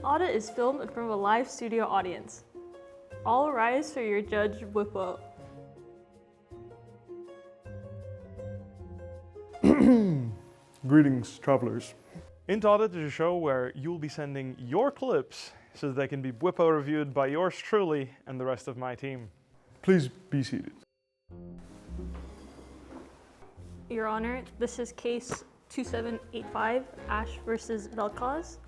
Audit is filmed in front of a live studio audience. All rise for your Judge Bwipo. Greetings, travelers. Int Audit is a show where you'll be sending your clips so that they can be Bwipo reviewed by yours truly and the rest of my team. Please be seated. Your Honor, this is case 2785, Ash versus vel'koz.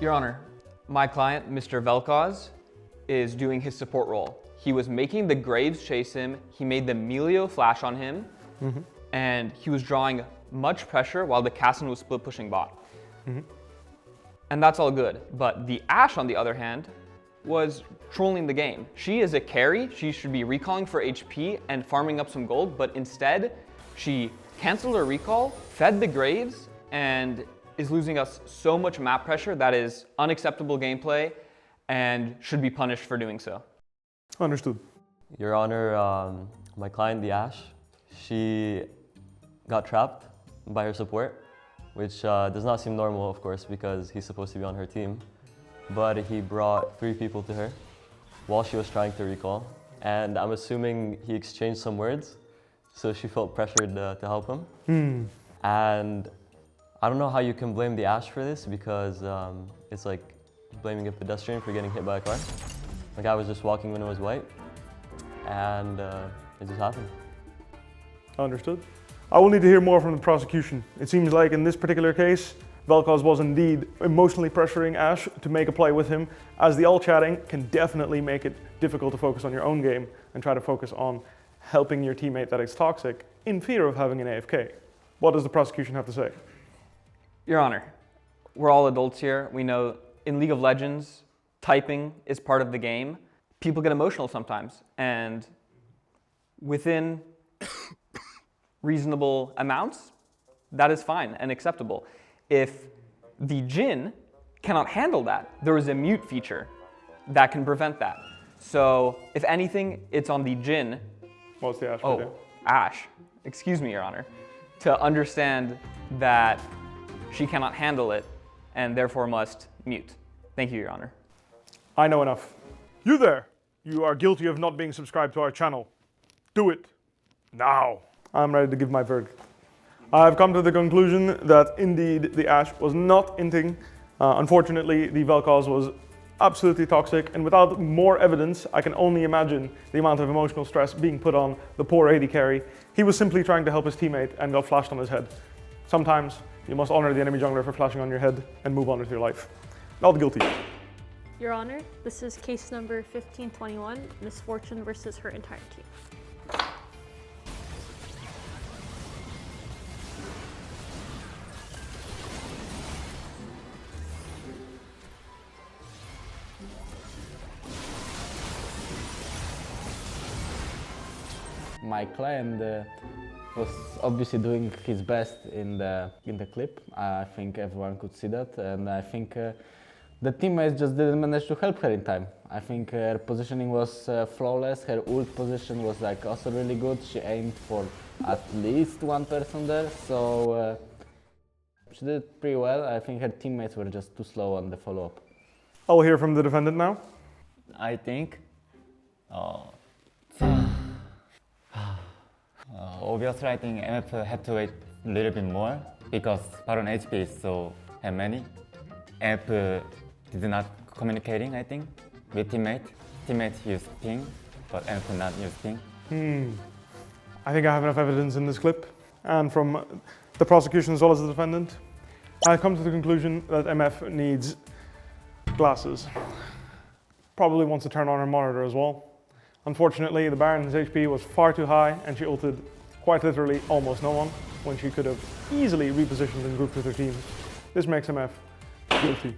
Your Honor, my client, Mr. vel'koz, is doing his support role. He was making the Graves chase him, he made the Melio flash on him, and he was drawing much pressure while the Cassin was split pushing bot. And that's all good, but the Ashe, on the other hand, was trolling the game. She is a carry, she should be recalling for HP and farming up some gold, but instead, she canceled her recall, fed the Graves, and is losing us so much map pressure that is unacceptable gameplay and should be punished for doing so. Understood. Your Honor, my client, the Ashe, she got trapped by her support, which does not seem normal, of course, because he's supposed to be on her team. But he brought 3 people to her while she was trying to recall. And I'm assuming he exchanged some words, so she felt pressured to help him. And I don't know how you can blame the Ashe for this, because it's like blaming a pedestrian for getting hit by a car. The guy was just walking when it was white, and it just happened. Understood. I will need to hear more from the prosecution. It seems like in this particular case, vel'koz was indeed emotionally pressuring Ashe to make a play with him, as the all chatting can definitely make it difficult to focus on your own game and try to focus on helping your teammate that is toxic in fear of having an AFK. What does the prosecution have to say? Your Honor, we're all adults here. We know in League of Legends, typing is part of the game. People get emotional sometimes, and within reasonable amounts, that is fine and acceptable. If the Jin cannot handle that, there is a mute feature that can prevent that. So if anything, it's on the Jin. What's the Ashe? Ashe. Excuse me, Your Honor. To understand that she cannot handle it and therefore must mute. Thank you, Your Honor. I know enough. You there! You are guilty of not being subscribed to our channel. Do it. Now. I'm ready to give my verdict. I've come to the conclusion that indeed the Ashe was not inting. Unfortunately, the vel'koz was absolutely toxic, and without more evidence, I can only imagine the amount of emotional stress being put on the poor AD carry. He was simply trying to help his teammate and got flashed on his head. Sometimes you must honor the enemy jungler for flashing on your head and move on with your life. Not guilty. Your Honor, this is case number 1521, Misfortune versus her entire team. My client was obviously doing his best in the clip. I think everyone could see that, and I think the teammates just didn't manage to help her in time. I think her positioning was flawless. Her ult position was like also really good. She aimed for at least one person there, so she did pretty well. I think her teammates were just too slow on the follow-up. I'll hear from the defendant now. I think obviously I think MF had to wait a little bit more because Baron HP is so many. MF did not communicating, I think, with teammate. Teammate used ping, but MF not use ping. I think I have enough evidence in this clip, and from the prosecution as well as the defendant, I've come to the conclusion that MF needs glasses. Probably wants to turn on her monitor as well. Unfortunately, the Baron's HP was far too high, and she ulted quite literally almost no one when she could have easily repositioned and grouped with her team. This makes MF guilty.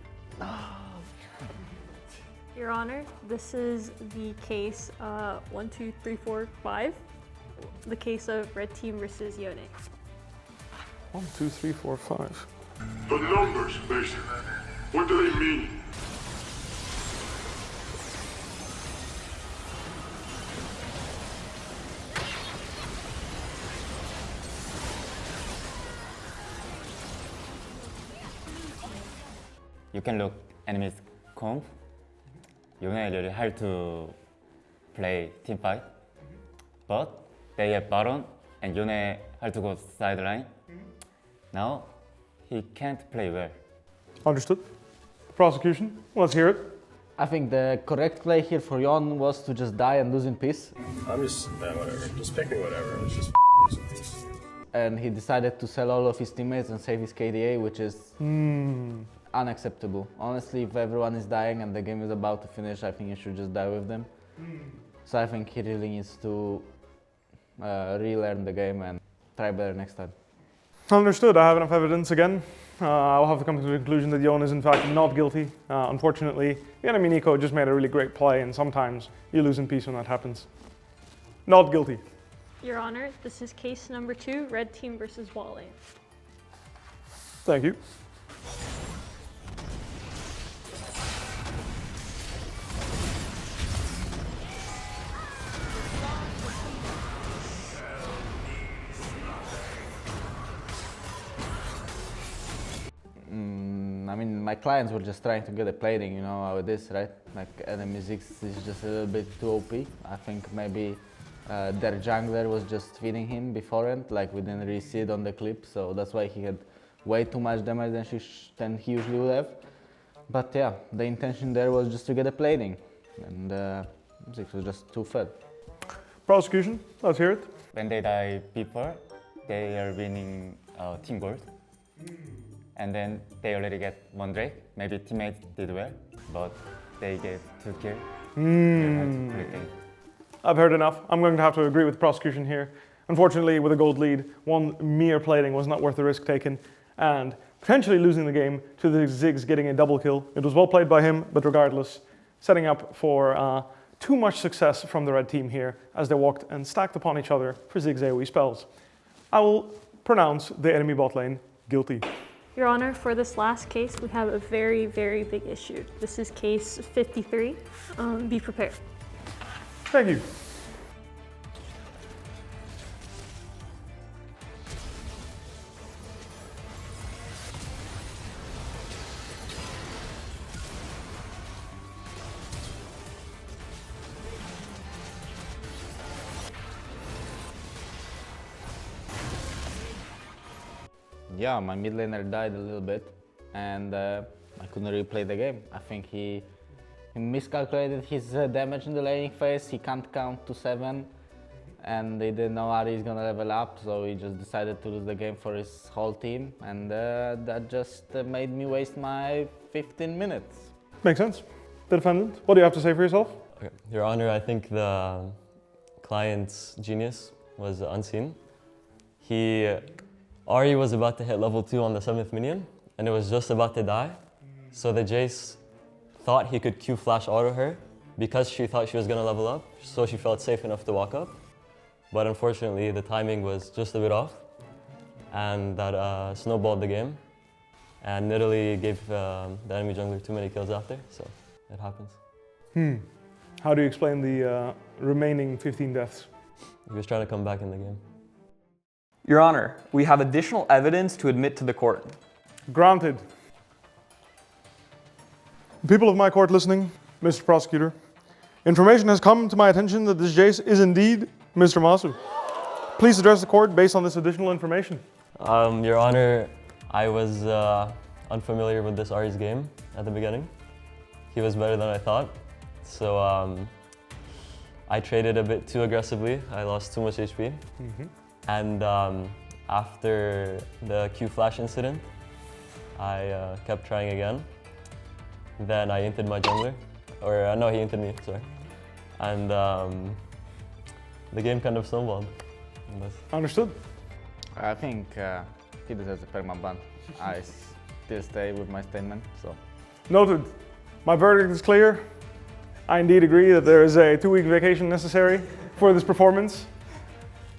Your Honor, this is the case 1, 2, 3, 4, 5, the case of red team versus Yone. 1, 2, 3, 4, 5. The numbers, Mason. What do they You can look enemies comp. Yone really hard to play team fight, but they have Baron and Yone hard to go sideline. Now he can't play well. Understood. Prosecution, let's hear it. I think the correct play here for Yon was to just die and lose in peace. I'm just, whatever. Just pick me whatever. Let's just losing peace. And he decided to sell all of his teammates and save his KDA, which is unacceptable. Honestly, if everyone is dying and the game is about to finish, I think you should just die with them. So I think he really needs to relearn the game and try better next time. Understood. I have enough evidence again. I'll have to come to the conclusion that Yone is in fact not guilty. Unfortunately, the enemy Nico just made a really great play, and sometimes you lose in peace when that happens. Not guilty. Your Honor, this is case number 2, Red Team versus VALORANT. Thank you. I mean, my clients were just trying to get a plating, you know how it is, right? Like enemy Ziggs is just a little bit too OP. I think maybe their jungler was just feeding him beforehand, like we didn't really see it on the clip, so that's why he had way too much damage than he usually would have. But yeah, the intention there was just to get a plating, and Ziggs was just too fed. Prosecution, let's hear it. When they die before, they are winning team gold. And then they already get 1 Drake. Maybe teammates did well, but they get 2 kills. I've heard enough. I'm going to have to agree with the prosecution here. Unfortunately, with a gold lead, one mere plating was not worth the risk taken, and potentially losing the game to the Ziggs getting a double kill. It was well played by him, but regardless, setting up for too much success from the red team here as they walked and stacked upon each other for Ziggs AoE spells. I will pronounce the enemy bot lane guilty. Your Honor, for this last case, we have a very, very big issue. This is case 53. Be prepared. Thank you. Yeah, my mid laner died a little bit, and I couldn't really play the game. I think he miscalculated his damage in the laning phase. He can't count to 7, and they didn't know Ari is gonna level up, so he just decided to lose the game for his whole team, and that just made me waste my 15 minutes. Makes sense. The defendant, what do you have to say for yourself? Okay. Your Honor, I think the client's genius was unseen. Ari was about to hit level 2 on the 7th minion, and it was just about to die. So the Jace thought he could Q flash auto her because she thought she was gonna level up, so she felt safe enough to walk up. But unfortunately, the timing was just a bit off, and that snowballed the game, and literally gave the enemy jungler too many kills after, so it happens. How do you explain the remaining 15 deaths? He was trying to come back in the game. Your Honor, we have additional evidence to admit to the court. Granted. People of my court listening, Mr. Prosecutor, information has come to my attention that this Jace is indeed Mr. Masu. Please address the court based on this additional information. Your Honor, I was unfamiliar with this Ari's game at the beginning. He was better than I thought, so I traded a bit too aggressively. I lost too much HP. And after the Q flash incident, I kept trying again. Then I inted my jungler, or no, he inted me, sorry. And the game kind of snowballed. Understood. I think he deserves a permaban. I still stay with my statement, so. Noted. My verdict is clear. I indeed agree that there is a 2-week vacation necessary for this performance.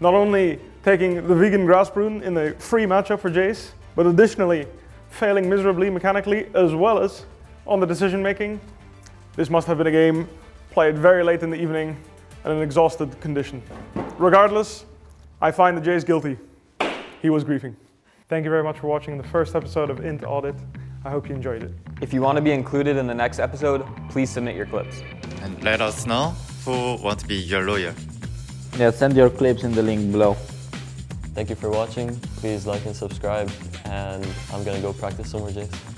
Not only taking the vegan grass prune in the free matchup for Jace, but additionally failing miserably mechanically, as well as On the decision making, this must have been a game played very late in the evening and in an exhausted condition. Regardless, I find that Jace guilty. He was griefing. Thank you very much for watching the first episode of Int Audit. I hope you enjoyed it. If you want to be included in the next episode, please submit your clips. And let us know who wants to be your lawyer. Yeah, send your clips in the link below. Thank you for watching. Please like and subscribe. And I'm gonna go practice some more Jace.